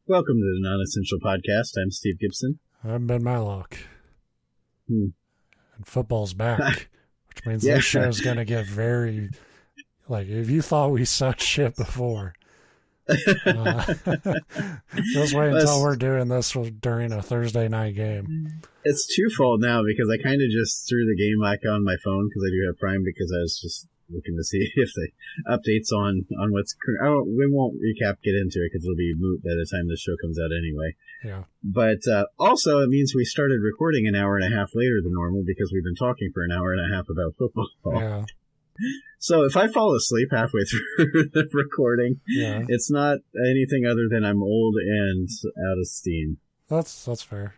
Welcome to the Non-Essential Podcast. I'm Steve Gibson. I'm Ben Matlock. And football's back, which means Yeah. this show's going to get very, if you thought we sucked shit before, just wait until we're doing this during a Thursday night game. It's twofold now because I kind of just threw the game back on my phone because I do have Prime because I was just looking to see if the updates on what's current. We won't get into it because it'll be moot by the time this show comes out anyway. Yeah. But also it means we started recording an hour and a half later than normal because we've been talking for an hour and a half about football. Yeah. So if I fall asleep halfway through the recording, it's not anything other than I'm old and out of steam. That's fair.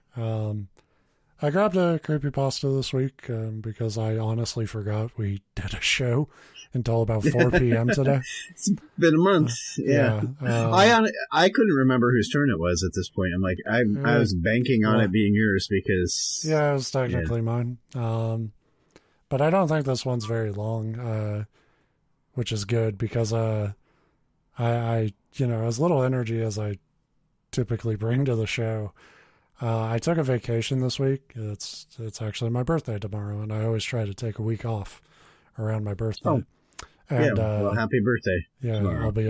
I grabbed a creepypasta this week because I honestly forgot we did a show until about 4 p.m. today. It's been a month. Yeah. I couldn't remember whose turn it was at this point. I'm like, I was banking on it being yours because... Yeah, it was technically mine. But I don't think this one's very long, which is good because I as little energy as I typically bring to the show, I took a vacation this week. It's actually my birthday tomorrow, and I always try to take a week off around my birthday. Oh, and, well, happy birthday! Yeah, tomorrow. I'll be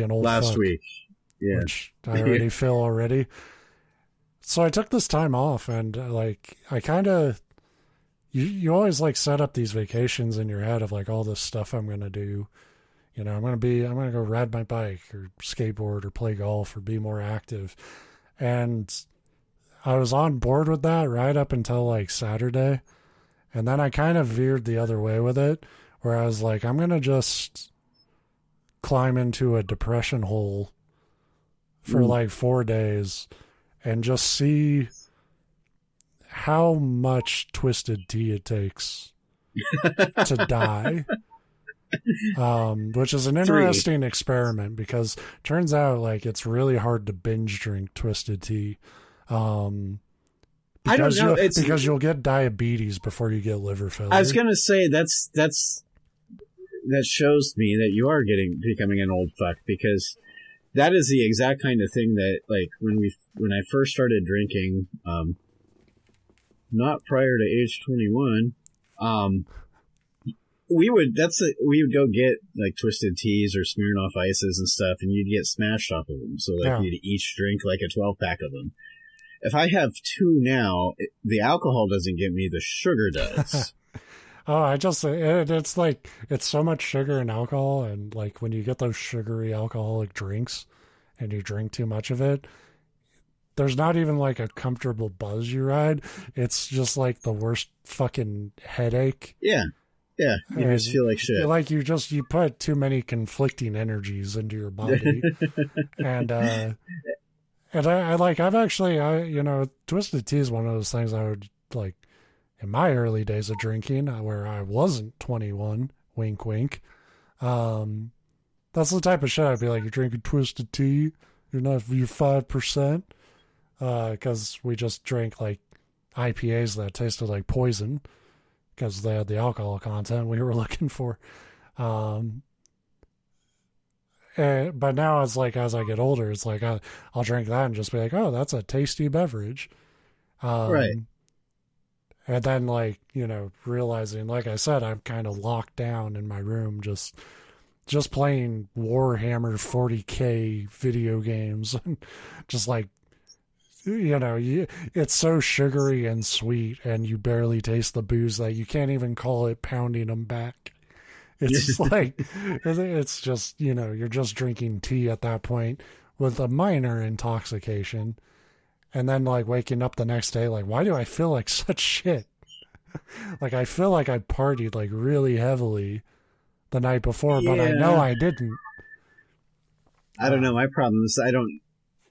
an old last fuck, week. Yeah, which I already feel already. So I took this time off, and I kind of. You always set up these vacations in your head of all this stuff I'm going to do. I'm going to go ride my bike or skateboard or play golf or be more active. And I was on board with that right up until Saturday. And then I kind of veered the other way with it where I was like, I'm going to just climb into a depression hole for 4 days and just see how much twisted tea it takes to die, which is an interesting experiment because it turns out it's really hard to binge drink twisted tea. Because I don't know. Because you'll get diabetes before you get liver failure. I was gonna say that shows me that you are becoming an old fuck because that is the exact kind of thing that when I first started drinking. Not prior to age 21, we would go get twisted teas or Smirnoff ices and stuff, and you'd get smashed off of them. So you'd each drink a 12-pack of them. If I have two now, the alcohol doesn't get me, the sugar does. It's so much sugar and alcohol, and when you get those sugary alcoholic drinks and you drink too much of it, there's not even a comfortable buzz you ride. It's just the worst fucking headache. Yeah. Yeah. You just feel like shit. You put too many conflicting energies into your body. and I've actually, twisted tea is one of those things I would in my early days of drinking where I wasn't 21, wink, wink. That's the type of shit I'd be you're drinking twisted tea. You're 5%. Because we just drank IPAs that tasted like poison because they had the alcohol content we were looking for. But now it's as I get older, it's I'll drink that and just be oh, that's a tasty beverage. Right. And then realizing, I said, I'm kind of locked down in my room just playing Warhammer 40K video games and just it's so sugary and sweet and you barely taste the booze that you can't even call it pounding them back. It's it's just, you're just drinking tea at that point with a minor intoxication. And then waking up the next day, why do I feel like such shit? I feel like I partied really heavily the night before, but I know I didn't. I don't know. My problem is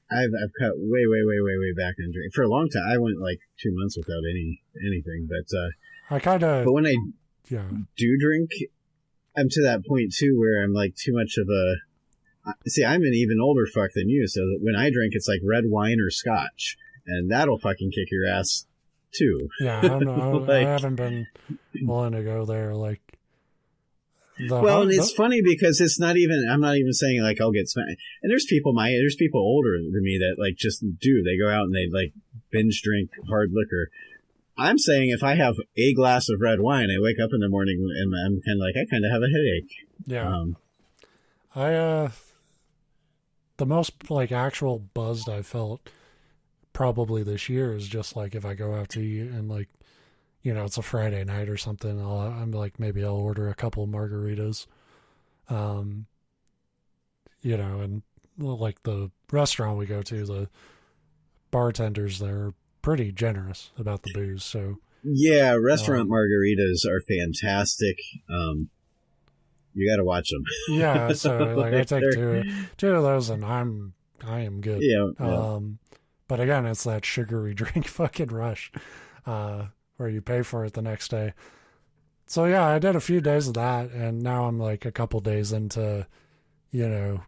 I've cut way back in drink for a long time. I went 2 months without anything, but when I do drink, I'm to that point too where I'm too much of a. See, I'm an even older fuck than you, so that when I drink, it's red wine or scotch, and that'll fucking kick your ass too. Yeah, I don't know. I haven't been willing to go there. And it's funny because it's not even, I'm not even saying like I'll get smacked. And there's people older than me that like just do. They go out and they like binge drink hard liquor. I'm saying if I have a glass of red wine, I wake up in the morning and I'm kind of like, I kind of have a headache. Yeah. The most like actual buzzed I felt probably this year is just like if I go out to eat and like, you know, it's a Friday night or something. I'm like, maybe I'll order a couple of margaritas. You know, and like the restaurant we go to, the bartenders there are pretty generous about the booze. So yeah, restaurant margaritas are fantastic. You got to watch them. Yeah, so like I take two of those and I am good. Yeah. But again, it's that sugary drink fucking rush. Where you pay for it the next day. So yeah, I did a few days of that, and now I'm like a couple days into, you know,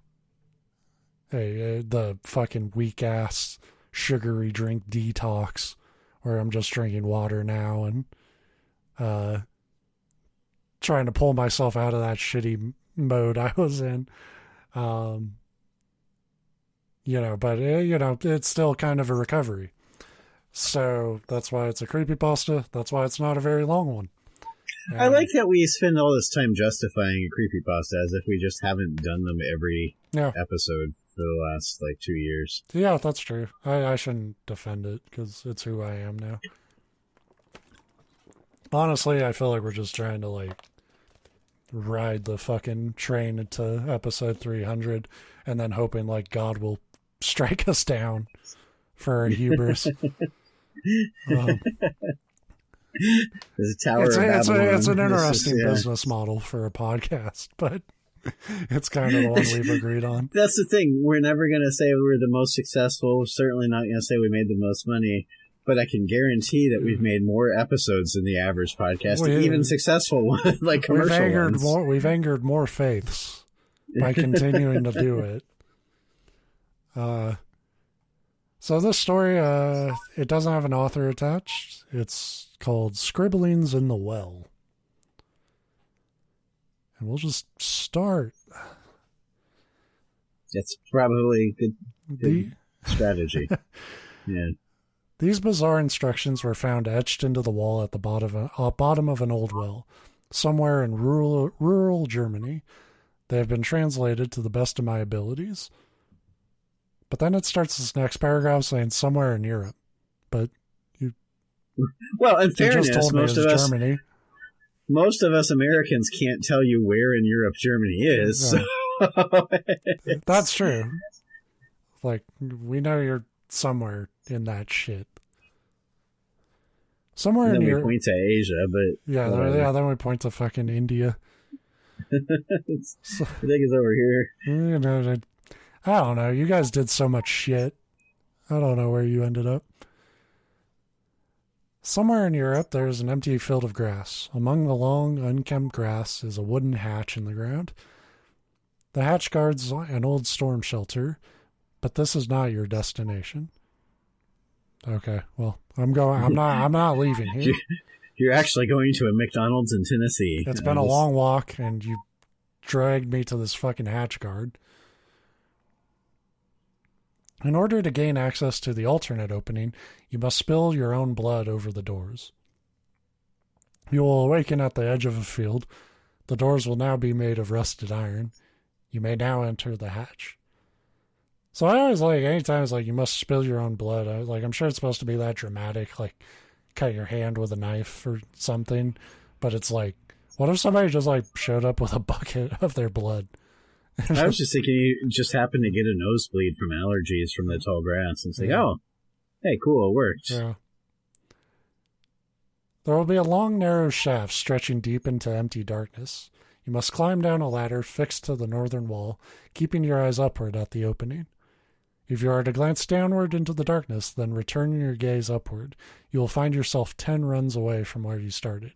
the fucking weak ass sugary drink detox, where I'm just drinking water now and trying to pull myself out of that shitty mode I was in. You know, but you know, it's still kind of a recovery. So that's why it's a creepypasta. That's why it's not a very long one. I like that we spend all this time justifying a creepypasta as if we just haven't done them every episode for the last, like, 2 years. Yeah, that's true. I shouldn't defend it, because it's who I am now. Honestly, I feel like we're just trying to, like, ride the fucking train into episode 300 and then hoping, like, God will strike us down for our hubris. There's a tower of Babylon. It's an interesting business model for a podcast, but it's kind of the one we've agreed on. That's the thing. We're never going to say we're the most successful. We're certainly not going to say we made the most money, but I can guarantee that we've made more episodes than the average podcast, even successful ones, like commercial ones. We've angered more faiths by continuing to do it. So this story, it doesn't have an author attached. It's called Scribblings in the Well. And we'll just start. That's probably good strategy. Yeah. These bizarre instructions were found etched into the wall at the bottom of an old well, somewhere in rural Germany. They have been translated to the best of my abilities. But then it starts this next paragraph saying somewhere in Europe. But you... Well, in fairness, most of us Americans can't tell you where in Europe Germany is. Yeah. So that's true. Like, we know you're somewhere in that shit. Somewhere in Europe. We point to Asia, but... Yeah, then we point to fucking India. I think it's over here. You know, I don't know. You guys did so much shit. I don't know where you ended up. Somewhere in Europe, there is an empty field of grass. Among the long, unkempt grass is a wooden hatch in the ground. The hatch guards an old storm shelter, but this is not your destination. Okay, well, I'm not leaving here. You're actually going to a McDonald's in Tennessee. It's been a long walk, and you dragged me to this fucking hatch guard. In order to gain access to the alternate opening, you must spill your own blood over the doors. You will awaken at the edge of a field. The doors will now be made of rusted iron. You may now enter the hatch. So I always like, anytime it's like you must spill your own blood, I'm sure it's supposed to be that dramatic, like cut your hand with a knife or something. But it's like, what if somebody just like showed up with a bucket of their blood? I was just thinking you just happened to get a nosebleed from allergies from the tall grass. And it's like, oh, hey, cool, it worked. Yeah. There will be a long, narrow shaft stretching deep into empty darkness. You must climb down a ladder fixed to the northern wall, keeping your eyes upward at the opening. If you are to glance downward into the darkness, then return your gaze upward, you will find yourself 10 runs away from where you started.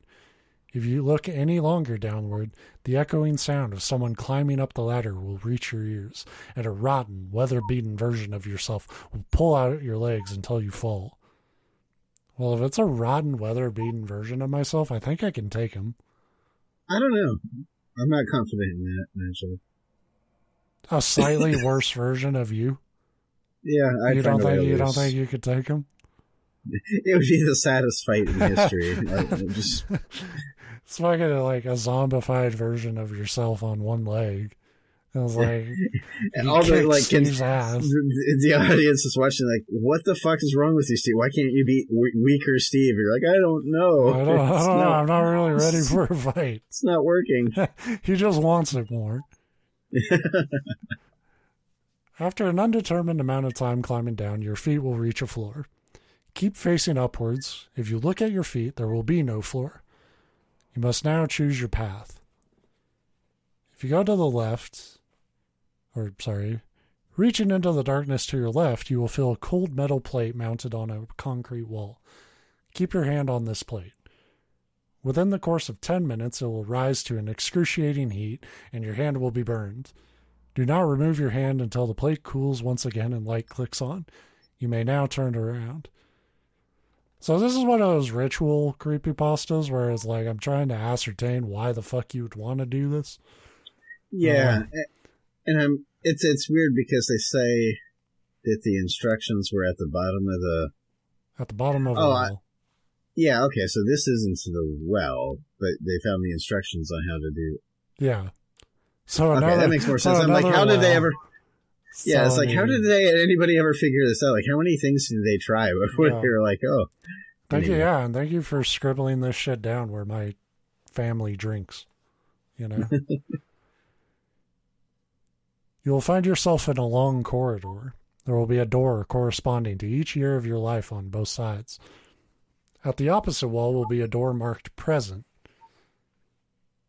If you look any longer downward, the echoing sound of someone climbing up the ladder will reach your ears, and a rotten, weather-beaten version of yourself will pull out your legs until you fall. Well, if it's a rotten, weather-beaten version of myself, I think I can take him. I don't know. I'm not confident in that, actually. A slightly worse version of you? Yeah, you don't think you could take him? It would be the saddest fight in history. It's fucking like a zombified version of yourself on one leg. I was like, all the the audience is watching, like, what the fuck is wrong with you, Steve? Why can't you beat weaker Steve? You're like, I don't know. I don't know. I'm not really ready for a fight. It's not working. He just wants it more. After an undetermined amount of time climbing down, your feet will reach a floor. Keep facing upwards. If you look at your feet, there will be no floor. You must now choose your path. If you go to the left, reaching into the darkness to your left, you will feel a cold metal plate mounted on a concrete wall. Keep your hand on this plate. Within the course of 10 minutes, it will rise to an excruciating heat, and your hand will be burned. Do not remove your hand until the plate cools once again and light clicks on. You may now turn it around. So this is one of those ritual creepypastas where it's like, I'm trying to ascertain why the fuck you would want to do this. Yeah, and it's weird because they say that the instructions were at the bottom of the... At the bottom of the well. Yeah, okay, so this isn't the well, but they found the instructions on how to do... Yeah. So okay, that makes more sense. I'm like, how did they ever... Yeah, it's like, how did anybody ever figure this out? Like, how many things did they try before they were like, oh... Thank you, yeah, and thank you for scribbling this shit down where my family drinks, you know? You will find yourself in a long corridor. There will be a door corresponding to each year of your life on both sides. At the opposite wall will be a door marked present.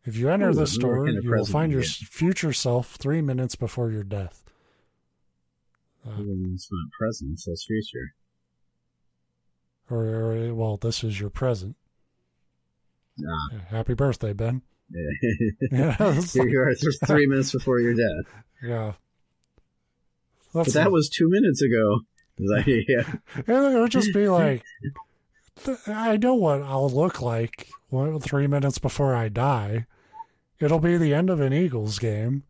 If you enter this door, you will find your future self 3 minutes before your death. It's not present, so it's future. Well, this is your present. Ah. Happy birthday, Ben. Yeah. You are 3 minutes before your death. Yeah. But that was 2 minutes ago. Like, yeah. It would just be like, I know what I'll look like 3 minutes before I die. It'll be the end of an Eagles game.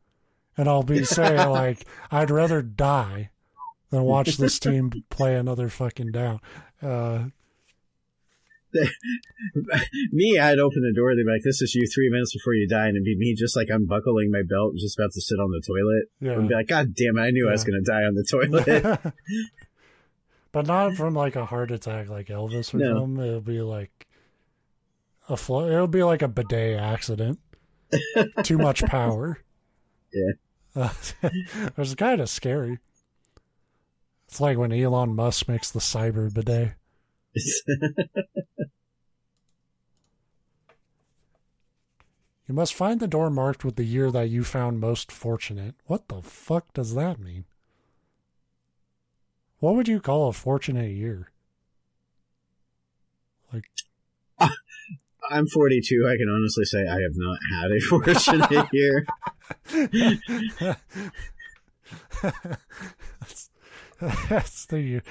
And I'll be saying, like, I'd rather die than watch this team play another fucking down. Me, I'd open the door, they'd be like, this is you 3 minutes before you die, and it'd be me just like unbuckling my belt, just about to sit on the toilet. Yeah. And be like, God damn it, I knew I was going to die on the toilet. But not from like a heart attack like Elvis or something. It'll be like it'll be like a bidet accident. Too much power. Yeah. It was kind of scary. It's like when Elon Musk makes the cyber bidet. You must find the door marked with the year that you found most fortunate. What the fuck does that mean? What would you call a fortunate year? Like, I'm 42. I can honestly say I have not had a fortunate year. That's the year.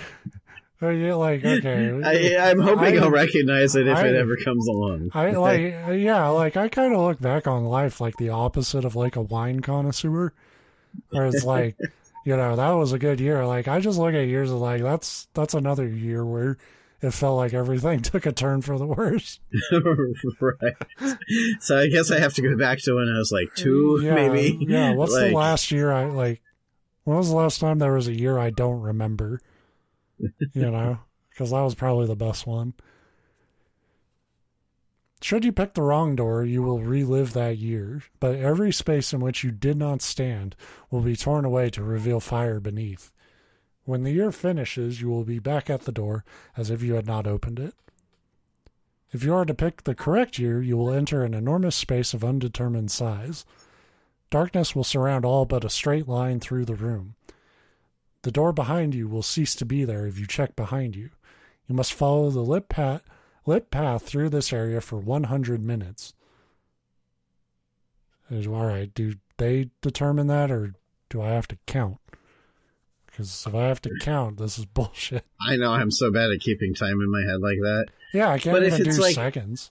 You're like, okay. I'm hoping I'll recognize it if it ever comes along. I kind of look back on life like the opposite of like a wine connoisseur, where it's like, you know, that was a good year. Like, I just look at years of like, that's another year where it felt like everything took a turn for the worse. Right. So I guess I have to go back to when I was like 2, maybe. Yeah. What's the last year when was the last time there was a year I don't remember? You know, because that was probably the best one. Should you pick the wrong door, you will relive that year, but every space in which you did not stand will be torn away to reveal fire beneath. When the year finishes, you will be back at the door as if you had not opened it. If you are to pick the correct year, you will enter an enormous space of undetermined size. Darkness will surround all but a straight line through the room. The door behind you will cease to be there if you check behind you. You must follow the lit path through this area for 100 minutes. All right, do they determine that, or do I have to count? Because if I have to count, this is bullshit. I know, I'm so bad at keeping time in my head like that. Yeah, I can't even do seconds.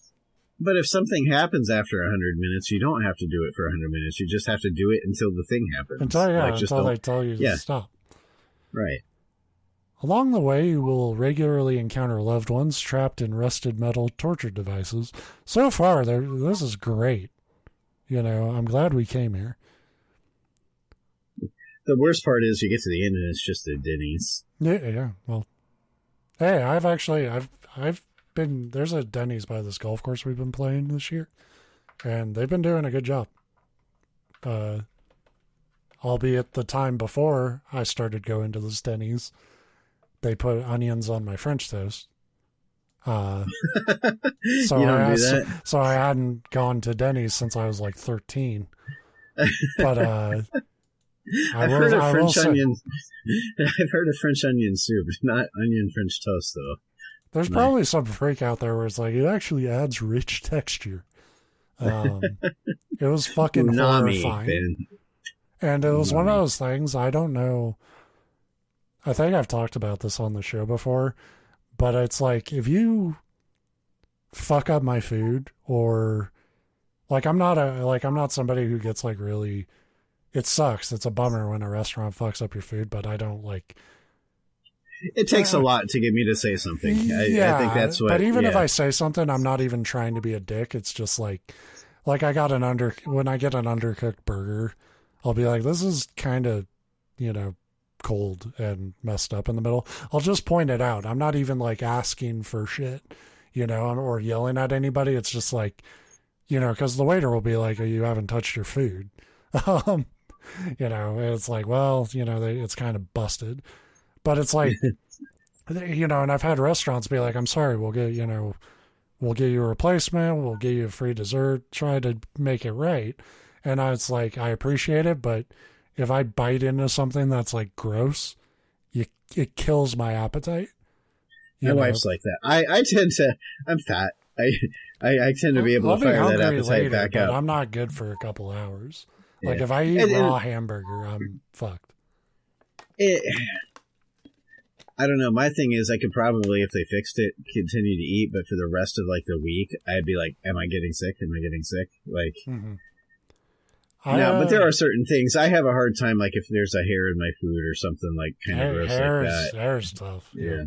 But if something happens after 100 minutes, you don't have to do it for 100 minutes. You just have to do it until the thing happens. Until they tell you to stop. Right. Along the way, you will regularly encounter loved ones trapped in rusted metal torture devices. So far, this is great. I'm glad we came here. The worst part is you get to the end and it's just a Denny's. Yeah. Well, hey, I've been, there's a Denny's by this golf course we've been playing this year, and they've been doing a good job. Albeit the time before I started going to this Denny's, they put onions on my French toast. So so I hadn't gone to Denny's since I was like 13. But I've heard of French onion soup, not onion French toast though. There's probably some freak out there where it's like it actually adds rich texture. It was fucking horrifying. Ben. And it was one of those things, I don't know. I think I've talked about this on the show before, but it's like if you fuck up my food, or like I'm not somebody who gets like really, it sucks. It's a bummer when a restaurant fucks up your food, but I don't like. It takes a lot to get me to say something. I think that's what. But even if I say something, I'm not even trying to be a dick. It's just like when I get an undercooked burger, I'll be like, this is kind of, cold and messed up in the middle. I'll just point it out. I'm not even like asking for shit, or yelling at anybody. It's just like, because the waiter will be like, oh, you haven't touched your food. It's like, well, it's kind of busted. But it's like, and I've had restaurants be like, I'm sorry, we'll get you a replacement. We'll give you a free dessert. Try to make it right. And I was like, I appreciate it, but if I bite into something that's like gross, it kills my appetite. My wife's like that. I'm fat. I tend to be able to fire that appetite back up. I'm not good for a couple hours. Yeah. Like if I eat raw hamburger, I'm fucked. I don't know. My thing is I could probably, if they fixed it, continue to eat, but for the rest of like the week, I'd be like, am I getting sick? Am I getting sick? Like, no, but there are certain things. I have a hard time, like if there's a hair in my food or something like kind of gross like that. Hair's tough. Yeah.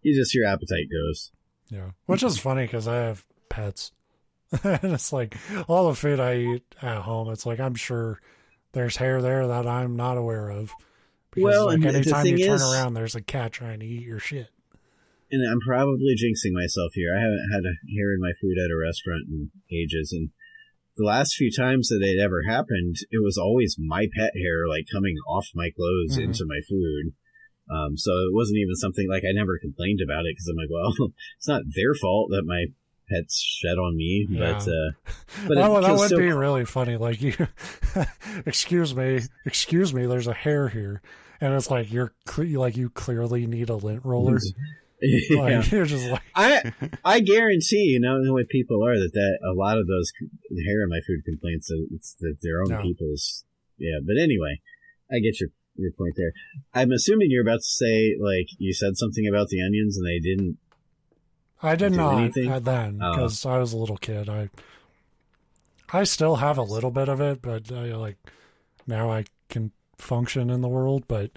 Your appetite goes. Yeah. Which is funny because I have pets. And it's like all the food I eat at home, it's like I'm sure there's hair there that I'm not aware of. Because anytime you turn around, there's a cat trying to eat your shit. And I'm probably jinxing myself here. I haven't had a hair in my food at a restaurant in ages, and the last few times that it ever happened, it was always my pet hair like coming off my clothes into my food. So it wasn't even something like I never complained about it because I'm like, well, it's not their fault that my pets shed on me. Yeah. But that would be really funny. Like you, excuse me, there's a hair here. And it's like you clearly need a lint roller. Yeah. Like, you're just like I guarantee the way people are that a lot of those hair in my food complaints it's their own people's. Yeah, but anyway, I get your point there. I'm assuming you're about to say like you said something about the onions and they didn't. I did not then because I was a little kid. I still have a little bit of it, but now I can function in the world. But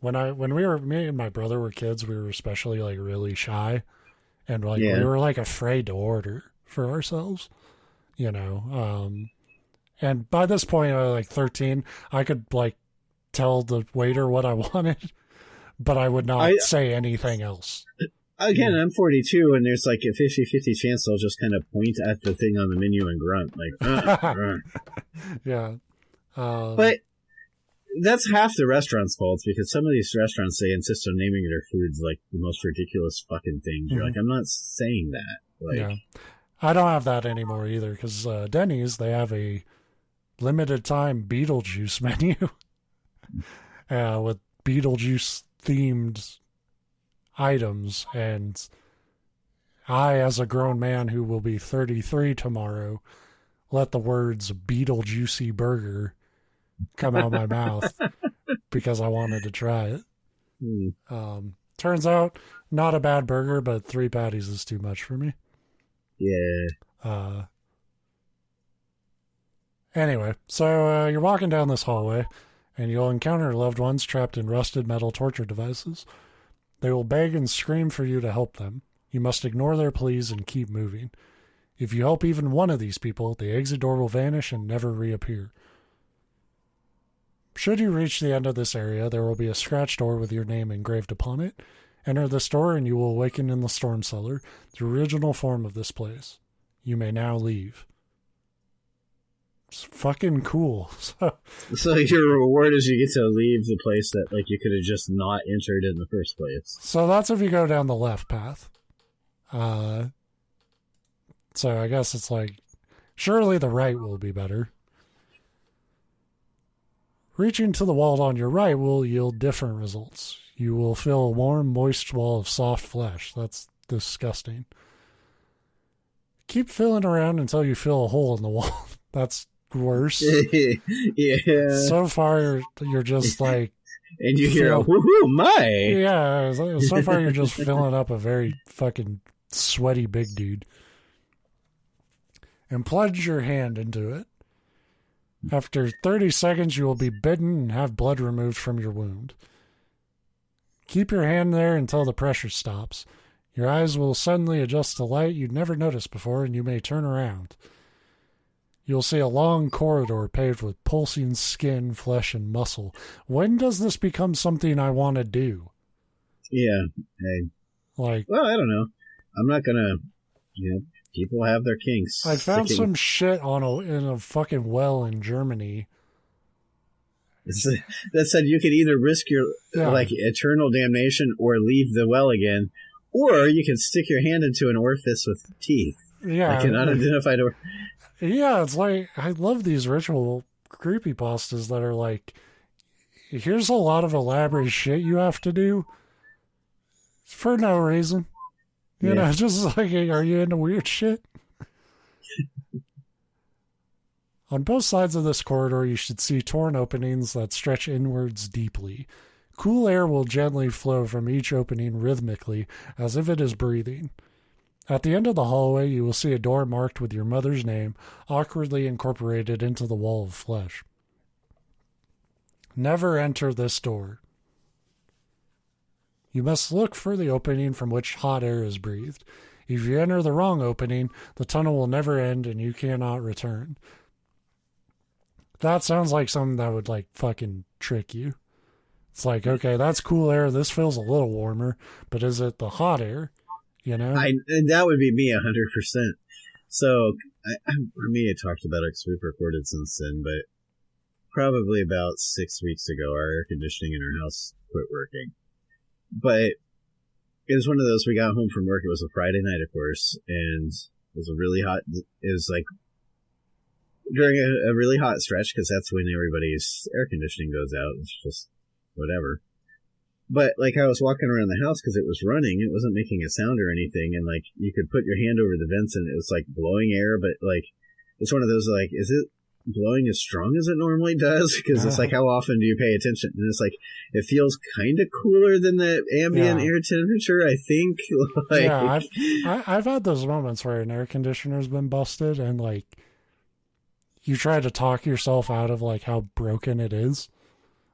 me and my brother were kids, we were especially like really shy, and we were like afraid to order for ourselves, and by this point I was like 13, I could like tell the waiter what I wanted, but I would not say anything else. Again, I'm 42, and there's like a 50-50 chance I'll just kind of point at the thing on the menu and grunt like yeah. But that's half the restaurant's fault, because some of these restaurants, they insist on naming their foods like the most ridiculous fucking things. You're like, I'm not saying that. Like, I don't have that anymore either, because Denny's, they have a limited time Beetlejuice menu with Beetlejuice themed items, and I, as a grown man who will be 33 tomorrow, let the words Beetlejuicy burger come out of my mouth because I wanted to try it. Turns out not a bad burger, but 3 patties is too much for me. Yeah. Anyway, so you're walking down this hallway, and you'll encounter loved ones trapped in rusted metal torture devices. They will beg and scream for you to help them. You must ignore their pleas and keep moving. If you help even one of these people, the exit door will vanish and never reappear. Should you reach the end of this area, there will be a scratch door with your name engraved upon it. Enter this door and you will awaken in the storm cellar, the original form of this place. You may now leave. It's fucking cool. So your reward is you get to leave the place that like you could have just not entered in the first place. So that's if you go down the left path. So I guess it's like, surely the right will be better. Reaching to the wall on your right will yield different results. You will feel a warm, moist wall of soft flesh. That's disgusting. Keep feeling around until you feel a hole in the wall. That's worse. Yeah. So far, you're just like... And you hear a woohoo, my! Yeah, so far you're just filling up a very fucking sweaty big dude. And plunge your hand into it. After 30 seconds, you will be bitten and have blood removed from your wound. Keep your hand there until the pressure stops. Your eyes will suddenly adjust to light you'd never noticed before, and you may turn around. You'll see a long corridor paved with pulsing skin, flesh, and muscle. When does this become something I want to do? Yeah. Well, I don't know. I'm not going to, people have their kinks. I found some shit in a fucking well in Germany. That said you could either risk your eternal damnation or leave the well again, or you can stick your hand into an orifice with teeth. Yeah. Like an unidentified orifice. Yeah, it's like, I love these ritual creepypastas that are like, here's a lot of elaborate shit you have to do for no reason. You know, just like, are you into weird shit? On both sides of this corridor, you should see torn openings that stretch inwards deeply. Cool air will gently flow from each opening rhythmically, as if it is breathing. At the end of the hallway, you will see a door marked with your mother's name, awkwardly incorporated into the wall of flesh. Never enter this door. You must look for the opening from which hot air is breathed. If you enter the wrong opening, the tunnel will never end and you cannot return. That sounds like something that would, like, fucking trick you. It's like, okay, that's cool air. This feels a little warmer, but is it the hot air? You know? That would be me 100%. So, I may have talked about it because we've recorded since then, but probably about 6 weeks ago, our air conditioning in our house quit working. But it was one of those, we got home from work, it was a Friday night, of course, and it was a really hot, it was like during a really hot stretch, because that's when everybody's air conditioning goes out. It's just whatever. But, like, I was walking around the house because it was running. It wasn't making a sound or anything. And, like, you could put your hand over the vents and it was, like, blowing air. But, like, it's one of those, like, is it blowing as strong as it normally does? Because it's like, how often do you pay attention? And it's like, it feels kind of cooler than the ambient air temperature, I think. Like, yeah, I've had those moments where an air conditioner's been busted and, like, you try to talk yourself out of, like, how broken it is.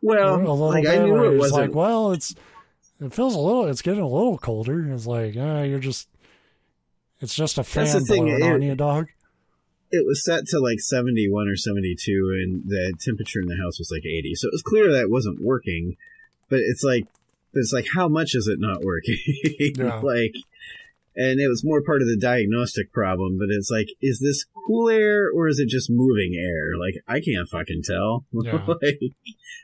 Well, like, I knew it wasn't. Like, well, it feels it's getting a little colder. It's like, it's just a fan blowing on you, dog. It was set to like 71 or 72, and the temperature in the house was like 80. So it was clear that it wasn't working. But it's like, how much is it not working? Yeah. Like, and it was more part of the diagnostic problem. But it's like, is this cool air or is it just moving air? Like, I can't fucking tell. Yeah.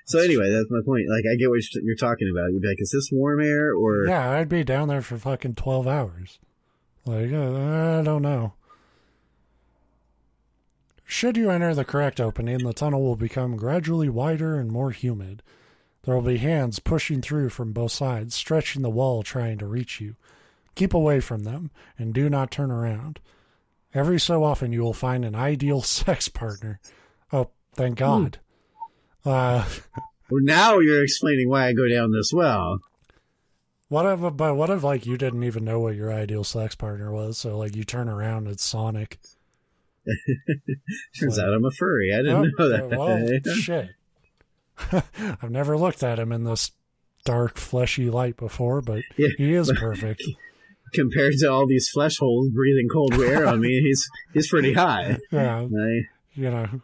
So anyway, that's my point. Like, I get what you're talking about. You'd be like, is this warm air or... Yeah, I'd be down there for fucking 12 hours. Like, I don't know. Should you enter the correct opening, the tunnel will become gradually wider and more humid. There will be hands pushing through from both sides, stretching the wall trying to reach you. Keep away from them, and do not turn around. Every so often you will find an ideal sex partner. Oh, thank God. Well, now you're explaining why I go down this well. What if like you didn't even know what your ideal sex partner was? So like you turn around, it's Sonic. Turns out I'm a furry. I didn't know that. Well, shit. I've never looked at him in this dark, fleshy light before, but he is perfect. Compared to all these flesh holes breathing cold air on me, he's pretty high. Yeah. You know. I'm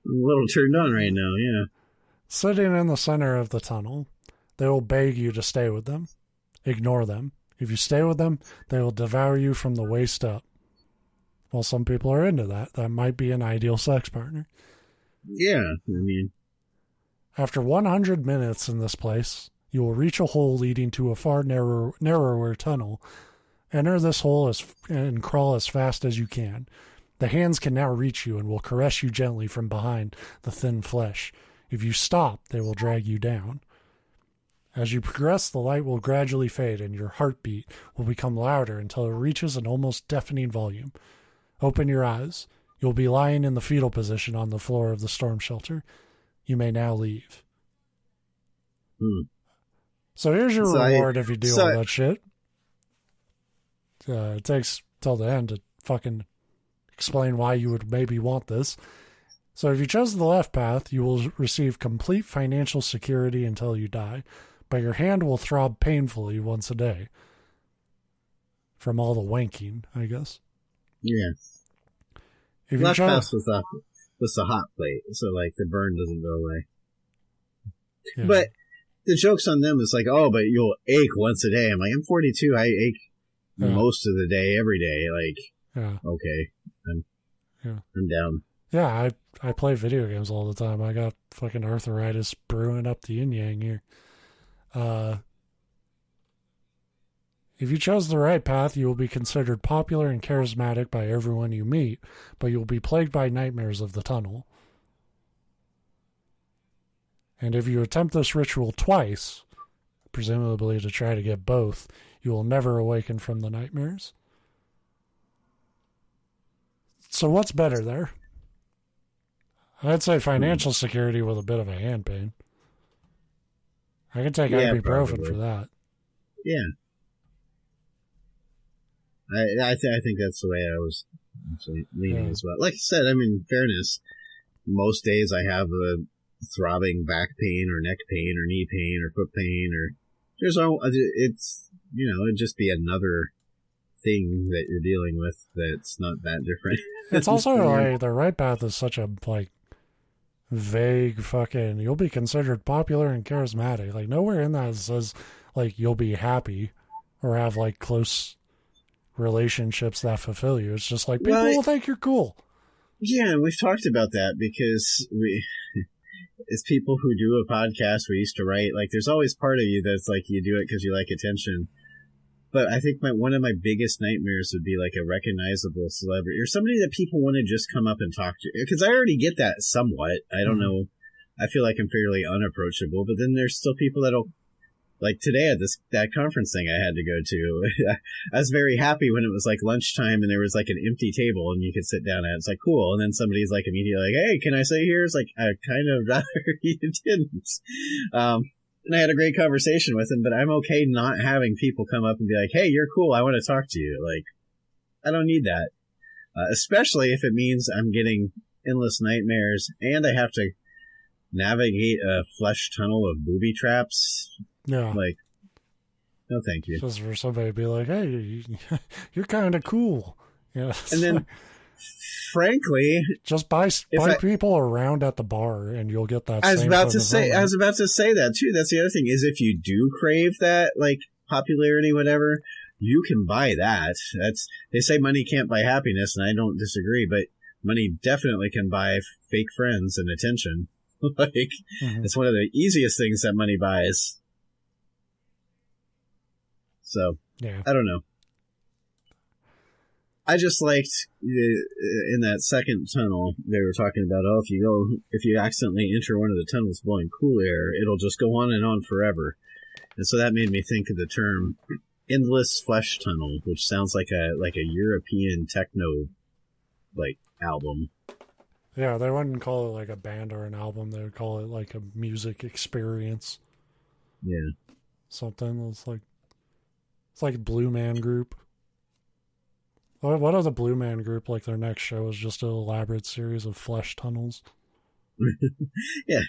a little turned on right now, yeah. Sitting in the center of the tunnel, they will beg you to stay with them. Ignore them. If you stay with them, they will devour you from the waist up. Well, some people are into that. That might be an ideal sex partner. Yeah, I mean. After 100 minutes in this place, you will reach a hole leading to a far narrower tunnel. Enter this hole and crawl as fast as you can. The hands can now reach you and will caress you gently from behind the thin flesh. If you stop, they will drag you down. As you progress, the light will gradually fade and your heartbeat will become louder until it reaches an almost deafening volume. Open your eyes. You'll be lying in the fetal position on the floor of the storm shelter. You may now leave. So here's your reward if you do all that shit. It takes till the end to fucking explain why you would maybe want this. So if you chose the left path, you will receive complete financial security until you die, but your hand will throb painfully once a day. From all the wanking, I guess. Yeah. If left path was the hot plate, so like the burn doesn't go away. Yeah. But the joke's on them is like, oh, but you'll ache once a day. I'm like, I'm 42. I ache most of the day, every day. Like, okay, I'm down. Yeah, I play video games all the time. I got fucking arthritis brewing up the yin yang here. If you chose the right path, you will be considered popular and charismatic by everyone you meet, but you will be plagued by nightmares of the tunnel. And if you attempt this ritual twice, presumably to try to get both, you will never awaken from the nightmares. So what's better there? I'd say financial security with a bit of a hand pain. I could take ibuprofen for that. Yeah. I think that's the way I was leaning as well. Like I said, I mean, in fairness, most days I have a throbbing back pain or neck pain or knee pain or foot pain or it's, it'd just be another thing that you're dealing with that's not that different. It's also like the right path is such a vague fucking, you'll be considered popular and charismatic. Like nowhere in that says like you'll be happy or have like close relationships that fulfill you. It's just like people will think you're cool. Yeah, we've talked about that because as people who do a podcast, we used to write, like there's always part of you that's like you do it because you like attention. But I think one of my biggest nightmares would be like a recognizable celebrity or somebody that people want to just come up and talk to. Because I already get that somewhat. I don't know. I feel like I'm fairly unapproachable. But then there's still people that'll, like today at that conference thing I had to go to. I was very happy when it was like lunchtime and there was like an empty table and you could sit down at it. It's like, cool. And then somebody's like immediately like, hey, can I sit here? It's like, I kind of rather you didn't. And I had a great conversation with him, but I'm okay not having people come up and be like, hey, you're cool. I want to talk to you. Like, I don't need that. Especially if it means I'm getting endless nightmares and I have to navigate a flesh tunnel of booby traps. Yeah. Like, no, thank you. Just for somebody to be like, hey, you're kind of cool. Yeah. And then, frankly, just buy people around at the bar and you'll get that. I was about to say that too. That's the other thing is if you do crave that like popularity, whatever, you can buy that. They say money can't buy happiness, and I don't disagree. But money definitely can buy fake friends and attention. Like it's one of the easiest things that money buys. So yeah, I don't know. I just liked in that second tunnel they were talking about. Oh, if you accidentally enter one of the tunnels blowing cool air, it'll just go on and on forever. And so that made me think of the term "endless flesh tunnel," which sounds like a European techno album. Yeah, they wouldn't call it like a band or an album. They would call it like a music experience. Yeah, something that's like It's like Blue Man Group. What are the Blue Man Group? Like their next show is just an elaborate series of flesh tunnels. Yeah.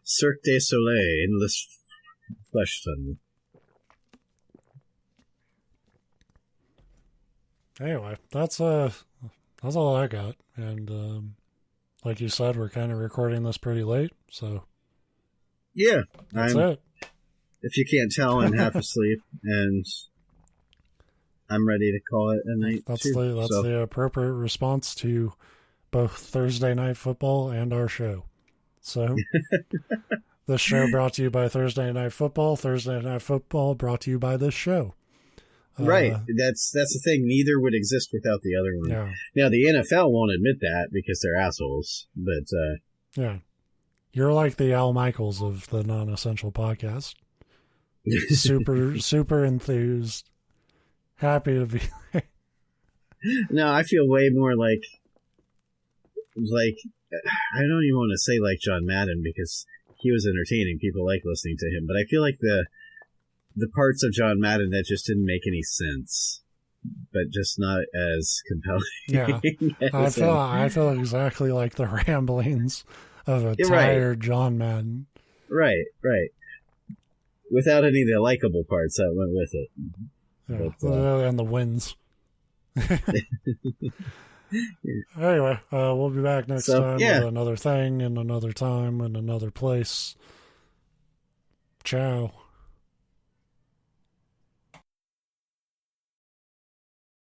Cirque du Soleil, endless flesh tunnel. Anyway, that's all I got. And like you said, we're kind of recording this pretty late, so yeah, that's it. If you can't tell, I'm half asleep, and I'm ready to call it a night. That's the appropriate response to both Thursday Night Football and our show. So, this show brought to you by Thursday Night Football. Thursday Night Football brought to you by this show. Right. That's the thing. Neither would exist without the other one. Yeah. Now, the NFL won't admit that because they're assholes. But yeah, you're like the Al Michaels of the non-essential podcast. super enthused, happy to be. No, I feel way more like I don't even want to say like John Madden because he was entertaining. People like listening to him, but I feel like the parts of John Madden that just didn't make any sense, but just not as compelling. Yeah, I feel exactly like the ramblings of a tired John Madden. Right. Without any of the likable parts that went with it. Yeah, but, and the wins. Anyway, we'll be back next time with another thing and another time and another place. Ciao.